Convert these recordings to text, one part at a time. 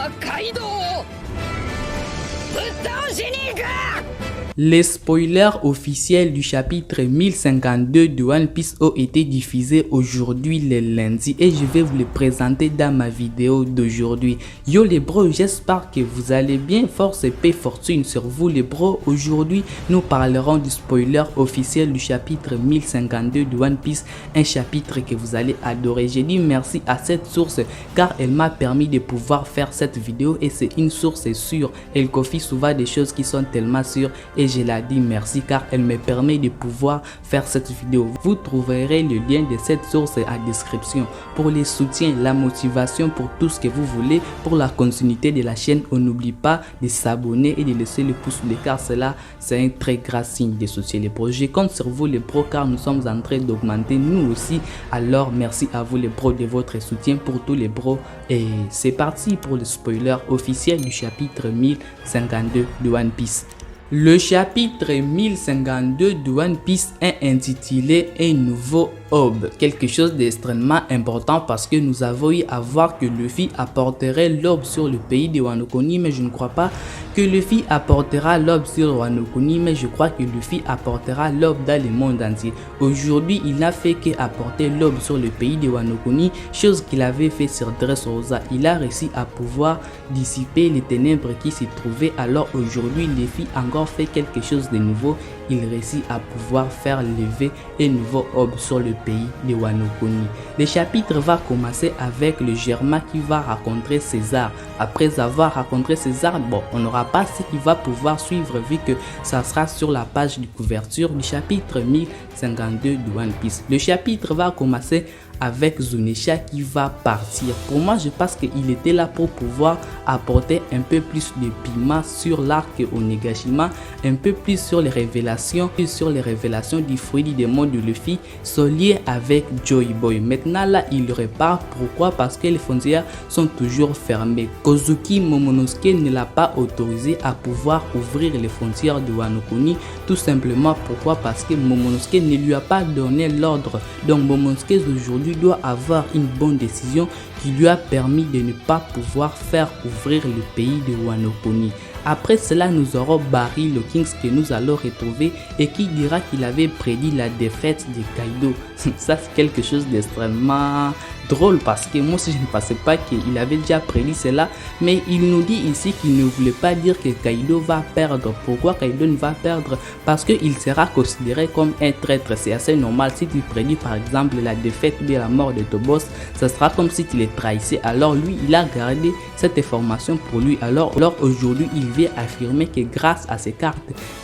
はカイドウをぶっ倒しに行く。 Les spoilers officiels du chapitre 1052 de One Piece ont été diffusés aujourd'hui le lundi et je vais vous les présenter dans ma vidéo d'aujourd'hui. Yo les bros, j'espère que vous allez bien, force et paix fortune sur vous les bros. Aujourd'hui nous parlerons du spoiler officiel du chapitre 1052 de One Piece, un chapitre que vous allez adorer. J'ai dit merci à cette source car elle m'a permis de pouvoir faire cette vidéo et c'est une source sûre. Elle confie souvent des choses qui sont tellement sûres et je la dis merci car elle me permet de pouvoir faire cette vidéo. Vous trouverez le lien de cette source en description pour les soutiens, la motivation pour tout ce que vous voulez pour la continuité de la chaîne. On n'oublie pas de s'abonner et de laisser le pouce bleu car cela c'est un très grand signe de soutien les pros. Je compte sur vous les pros car nous sommes en train d'augmenter nous aussi. Alors merci à vous les pros de votre soutien pour tous les pros et c'est parti pour le spoiler officiel du chapitre 1052 de One Piece. Le chapitre 1052 de One Piece est intitulé Un nouveau Aube, quelque chose d'extrêmement important parce que nous avons eu à voir que Luffy apporterait l'aube sur le pays de Wano Kuni, mais je ne crois pas que Luffy apportera l'aube sur Wano Kuni, mais je crois que Luffy apportera l'aube dans le monde entier. Aujourd'hui, il n'a fait qu'apporter l'aube sur le pays de Wano Kuni, chose qu'il avait fait sur Dressrosa. Il a réussi à pouvoir dissiper les ténèbres qui s'y trouvaient. Alors aujourd'hui, Luffy a encore fait quelque chose de nouveau. Il réussit à pouvoir faire lever un nouveau aube sur le pays de Wano Kuni. Le chapitre va commencer avec le Germain qui va rencontrer César. Après avoir rencontré César, bon, on n'aura pas ce qu'il va pouvoir suivre vu que ça sera sur la page de couverture du chapitre 1052 de One Piece. Le chapitre va commencer avec Zunisha qui va partir. Pour moi, je pense qu'il était là pour pouvoir apporter un peu plus de piment sur l'arc Onigashima, un peu plus sur les révélations du fruit du démon de Luffy sont liés avec Joy Boy. Maintenant là, il repart. Pourquoi? Parce que les frontières sont toujours fermées. Kozuki Momonosuke ne l'a pas autorisé à pouvoir ouvrir les frontières de Wano Kuni. Tout simplement pourquoi? Parce que Momonosuke ne lui a pas donné l'ordre. Donc Momonosuke aujourd'hui doit avoir une bonne décision qui lui a permis de ne pas pouvoir faire ouvrir le pays de Wano Kuni. Après cela, nous aurons Barry le Kings que nous allons retrouver et qui dira qu'il avait prédit la défaite de Kaido. Ça c'est quelque chose d'extrêmement drôle parce que moi aussi je ne pensais pas qu'il avait déjà prédit cela, mais il nous dit ici qu'il ne voulait pas dire que Kaido va perdre. Pourquoi Kaido ne va perdre? Parce qu'il sera considéré comme un traître. C'est assez normal. Si tu prédis par exemple la défaite ou la mort de ton boss, ça sera comme si tu les trahissais. Alors lui, il a gardé cette information pour lui. Alors aujourd'hui, il vient affirmer que grâce à ces cartes,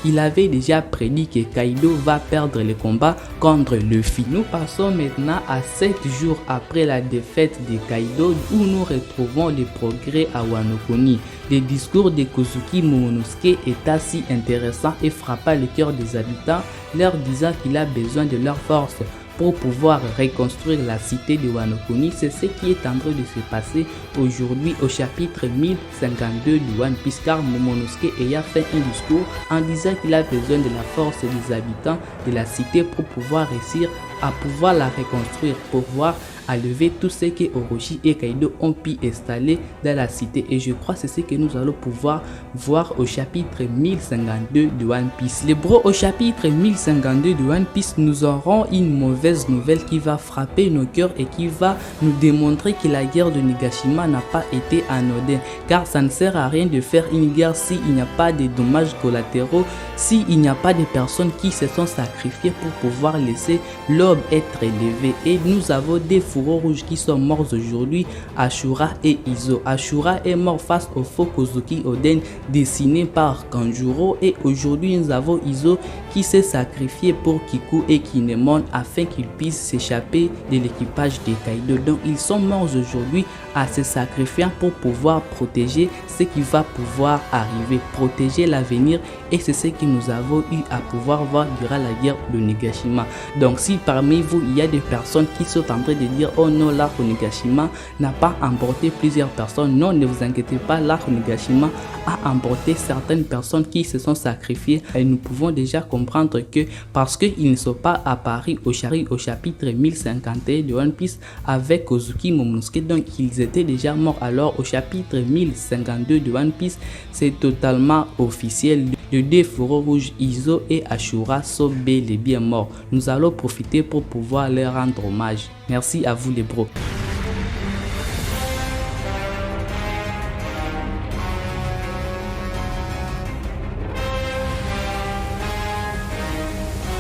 il avait déjà prédit que Kaido va perdre le combat contre Luffy. Nous passons maintenant à 7 jours après la défaite de Kaido où nous retrouvons les progrès à Wano Kuni. Le discours de Kozuki Momonosuke est assez intéressant et frappa le cœur des habitants, leur disant qu'il a besoin de leur force pour pouvoir reconstruire la cité de Wano Kuni. C'est ce qui est en train de se passer aujourd'hui au chapitre 1052 de One Piece car Momonosuke ayant fait un discours en disant qu'il a besoin de la force des habitants de la cité pour pouvoir réussir à pouvoir la reconstruire, pour pouvoir à lever tout ce que Orochi et Kaido ont pu installer dans la cité. Et je crois que c'est ce que nous allons pouvoir voir au chapitre 1052 de One Piece. Les bros, au chapitre 1052 de One Piece, nous aurons une mauvaise nouvelle qui va frapper nos cœurs et qui va nous démontrer que la guerre de Nigashima n'a pas été anodine. Car ça ne sert à rien de faire une guerre s'il n'y a pas de dommages collatéraux, s'il n'y a pas de personnes qui se sont sacrifiées pour pouvoir laisser l'aube être élevée. Et nous avons des fourreaux rouges qui sont morts aujourd'hui, Ashura et Izo. Ashura est mort face au faux Kozuki Oden dessiné par Kanjuro et aujourd'hui nous avons Izo qui s'est sacrifié pour Kiku et Kinemon afin qu'ils puissent s'échapper de l'équipage de Kaido. Donc ils sont morts aujourd'hui à se sacrifier pour pouvoir protéger ce qui va pouvoir arriver, protéger l'avenir et c'est ce que nous avons eu à pouvoir voir durant la guerre de Nigashima. Donc si parmi vous il y a des personnes qui sont en train de dire dire oh non, l'arc Onigashima n'a pas emporté plusieurs personnes. Non, ne vous inquiétez pas, l'arc Onigashima a emporté certaines personnes qui se sont sacrifiées et nous pouvons déjà comprendre que parce qu'ils ne sont pas apparus au chapitre 1051 de One Piece avec Kozuki Momonosuke, donc ils étaient déjà morts. Alors au chapitre 1052 de One Piece, c'est totalement officiel. Les deux fauves rouges Izo et Ashura sont bel et bien morts. Nous allons profiter pour pouvoir leur rendre hommage. Merci à vous les bros.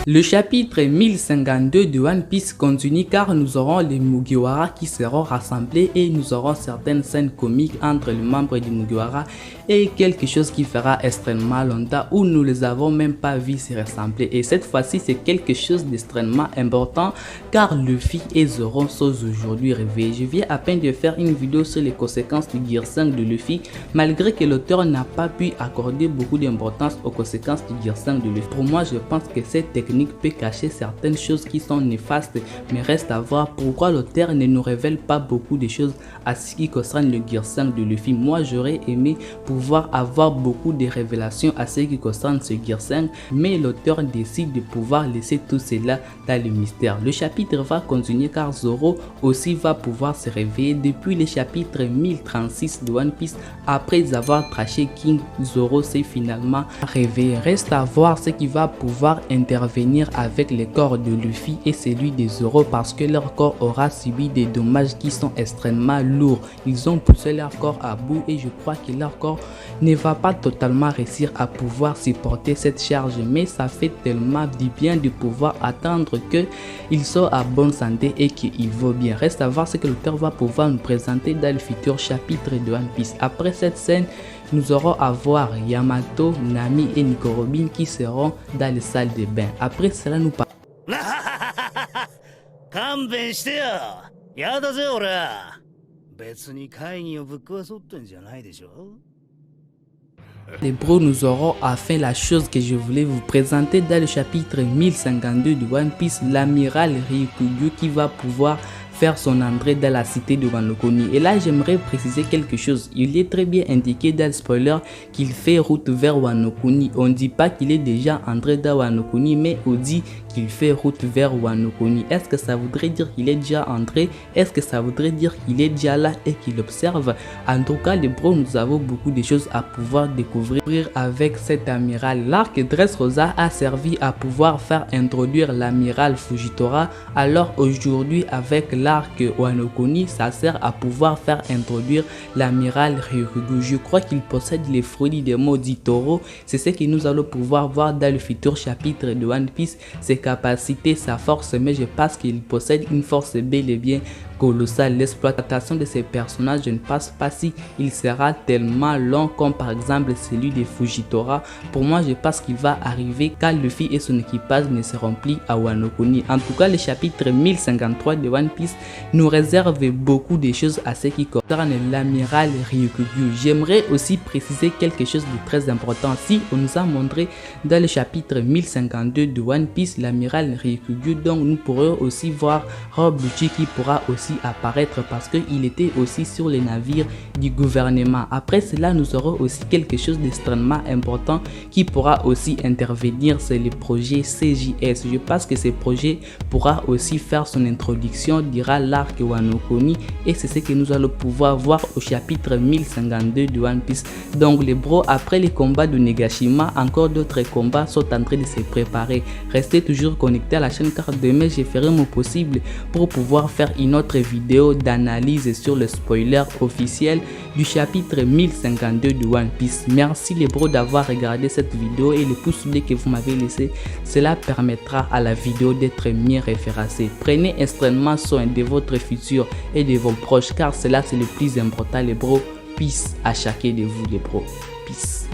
Le chapitre 1052 de One Piece continue car nous aurons les Mugiwara qui seront rassemblés et nous aurons certaines scènes comiques entre les membres du Mugiwara et quelque chose qui fera extrêmement longtemps où nous les avons même pas vu se rassembler. Et cette fois-ci c'est quelque chose d'extrêmement important car Luffy et Zoro sont aujourd'hui réveillés. Je viens à peine de faire une vidéo sur les conséquences du Gear 5 de Luffy malgré que l'auteur n'a pas pu accorder beaucoup d'importance aux conséquences du Gear 5 de Luffy. Pour moi je pense que cette technique peut cacher certaines choses qui sont néfastes, mais reste à voir pourquoi l'auteur ne nous révèle pas beaucoup de choses à ce qui concerne le Gear 5 de Luffy. Moi j'aurais aimé pouvoir avoir beaucoup de révélations à ce qui concerne ce Gear 5, mais l'auteur décide de pouvoir laisser tout cela dans le mystère. Le chapitre va continuer car Zoro aussi va pouvoir se réveiller depuis le chapitre 1036 de One Piece. Après avoir traché King, Zoro s'est finalement réveillé. Reste à voir ce qui va pouvoir intervenir avec les corps de Luffy et celui de Zoro parce que leur corps aura subi des dommages qui sont extrêmement lourds. Ils ont poussé leur corps à bout et je crois que leur corps ne va pas totalement réussir à pouvoir supporter cette charge, mais ça fait tellement du bien de pouvoir attendre qu'ils soient à bonne santé et qu'ils vont bien. Reste à voir ce que l'auteur va pouvoir nous présenter dans le futur chapitre de One Piece. Après cette scène, nous aurons à voir Yamato, Nami et Nico Robin qui seront dans les salles de bain. Après cela, nous parlons. Les bros, nous aurons enfin la chose que je voulais vous présenter dans le chapitre 1052 de One Piece, l'amiral Ryukyu qui va pouvoir faire son entrée dans la cité de Wano Kuni. Et là j'aimerais préciser quelque chose. Il est très bien indiqué dans le spoiler qu'il fait route vers Wano Kuni. On ne dit pas qu'il est déjà entré dans Wano Kuni, mais on dit qu'il fait route vers Wano Kuni. Est-ce que ça voudrait dire qu'il est déjà entré? Est-ce que ça voudrait dire qu'il est déjà là et qu'il observe? En tout cas les bros, nous avons beaucoup de choses à pouvoir découvrir avec cet amiral. L'arc Dressrosa a servi à pouvoir faire introduire l'amiral Fujitora. Alors aujourd'hui avec l'arc Wano Kuni, ça sert à pouvoir faire introduire l'amiral Ryukyu. Je crois qu'il possède les fruits des maudits taureaux. C'est ce que nous allons pouvoir voir dans le futur chapitre de One Piece, ses capacités, sa force, mais je pense qu'il possède une force bel et bien colossale. L'exploitation de ces personnages, je ne pense pas si il sera tellement long comme par exemple celui de Fujitora. Pour moi, je pense qu'il va arriver quand Luffy et son équipage ne seront plus à Wano Kuni. En tout cas, le chapitre 1053 de One Piece nous réserve beaucoup de choses à ce qui concerne l'amiral Ryukyu. J'aimerais aussi préciser quelque chose de très important. Si on nous a montré dans le chapitre 1052 de One Piece l'amiral Ryukyu, donc nous pourrons aussi voir Rob Lucci qui pourra aussi apparaître parce qu'il était aussi sur les navires du gouvernement. Après cela, nous aurons aussi quelque chose d'extrêmement important qui pourra aussi intervenir, c'est le projet CJS. Je pense que ce projet pourra aussi faire son introduction durant l'arc Wano Kuni et c'est ce que nous allons pouvoir voir au chapitre 1052 de One Piece. Donc les bros, après les combats de Negashima, encore d'autres combats sont en train de se préparer. Restez toujours connectés à la chaîne car demain je ferai mon possible pour pouvoir faire une autre vidéo d'analyse sur le spoiler officiel du chapitre 1052 de One Piece. Merci les bros d'avoir regardé cette vidéo et le pouce bleu que vous m'avez laissé, cela permettra à la vidéo d'être mieux référencée. Prenez extrêmement soin de votre futur et de vos proches car cela c'est le plus important les bros. Peace à chacun de vous les bros. Peace.